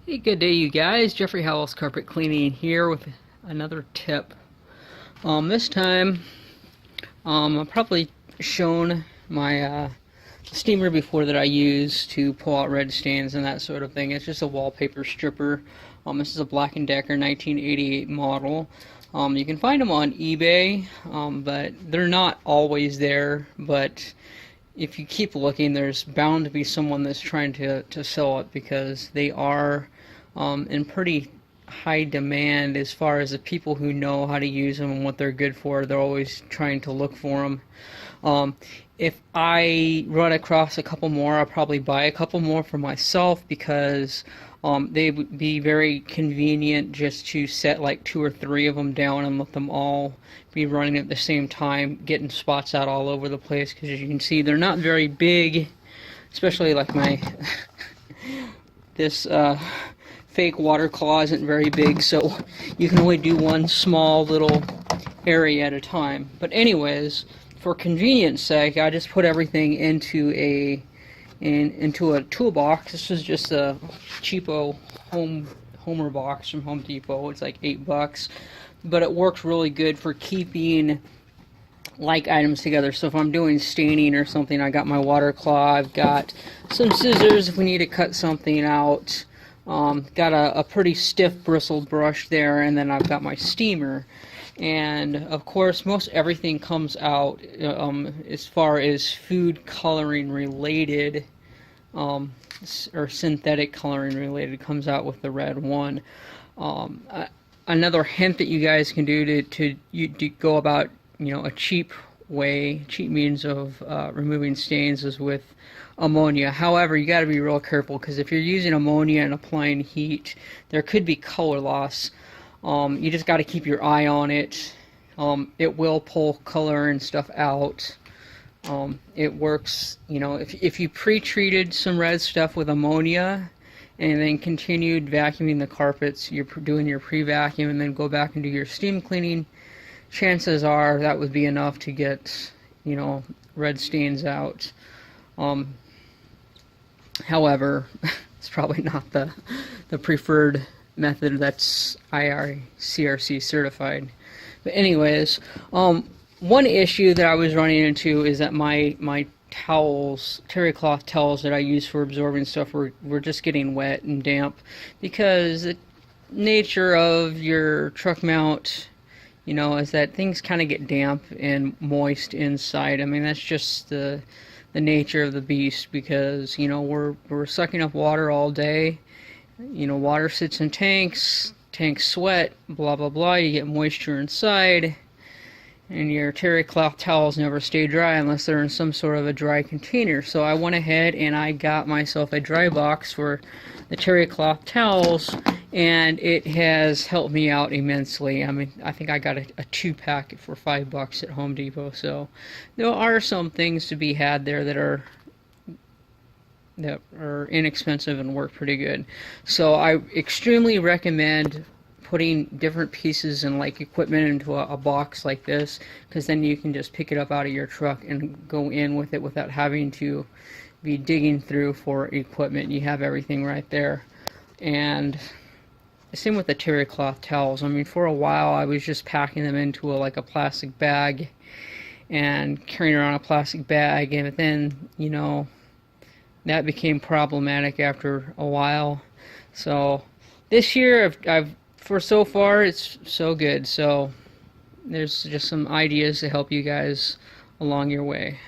Hey, good day, you guys. Geoffrey Howells Carpet Cleaning here with another tip. This time, I've probably shown my steamer before that I use to pull out red stains and that sort of thing. It's just a wallpaper stripper. This is a Black & Decker 1988 model. You can find them on eBay, but they're not always there. But if you keep looking, there's bound to be someone that's trying to sell it, because they are in pretty high demand as far as the people who know how to use them and what they're good for. They're always trying to look for them. If I run across a couple more, I'll probably buy a couple more for myself, because they would be very convenient just to set like 2 or 3 of them down and let them all be running at the same time, getting spots out all over the place. Because as you can see, they're not very big, especially like my this fake water claw isn't very big, so you can only do one small little area at a time. But anyways, for convenience sake, I just put everything into a toolbox. This is just a cheapo Homer box from Home Depot. It's like $8, but it works really good for keeping like items together. So if I'm doing staining or something, I got my water claw, I've got some scissors if we need to cut something out, got a pretty stiff bristled brush there, and then I've got my steamer. And of course, most everything comes out as far as food coloring related or synthetic coloring related comes out with the red one. Another hint that you guys can do to go about a cheap means of removing stains is with ammonia. However, you got to be real careful, because if you're using ammonia and applying heat, there could be color loss. You just got to keep your eye on it. It will pull color and stuff out. It works, if you pre-treated some red stuff with ammonia and then continued vacuuming the carpets, you're doing your pre-vacuum and then go back and do your steam cleaning, chances are that would be enough to get, red stains out. However, it's probably not the preferred method that's IRCRC certified. But anyways, one issue that I was running into is that my towels, terry cloth towels that I use for absorbing stuff, were just getting wet and damp, because the nature of your truck mount, is that things kind of get damp and moist inside. I mean, that's just the nature of the beast, because we're sucking up water all day. Water sits in tanks sweat, blah blah blah, you get moisture inside, and your terry cloth towels never stay dry unless they're in some sort of a dry container. So I went ahead and I got myself a dry box for the terry cloth towels, and it has helped me out immensely. I mean, I think I got a 2-pack for $5 at Home Depot. So there are some things to be had there that are inexpensive and work pretty good. So I extremely recommend putting different pieces and like equipment into a box like this, because then you can just pick it up out of your truck and go in with it without having to be digging through for equipment. You have everything right there. And same with the terry cloth towels. I mean, for a while I was just packing them into a plastic bag and carrying around a plastic bag, and then that became problematic after a while. So this year for so far it's so good. So there's just some ideas to help you guys along your way.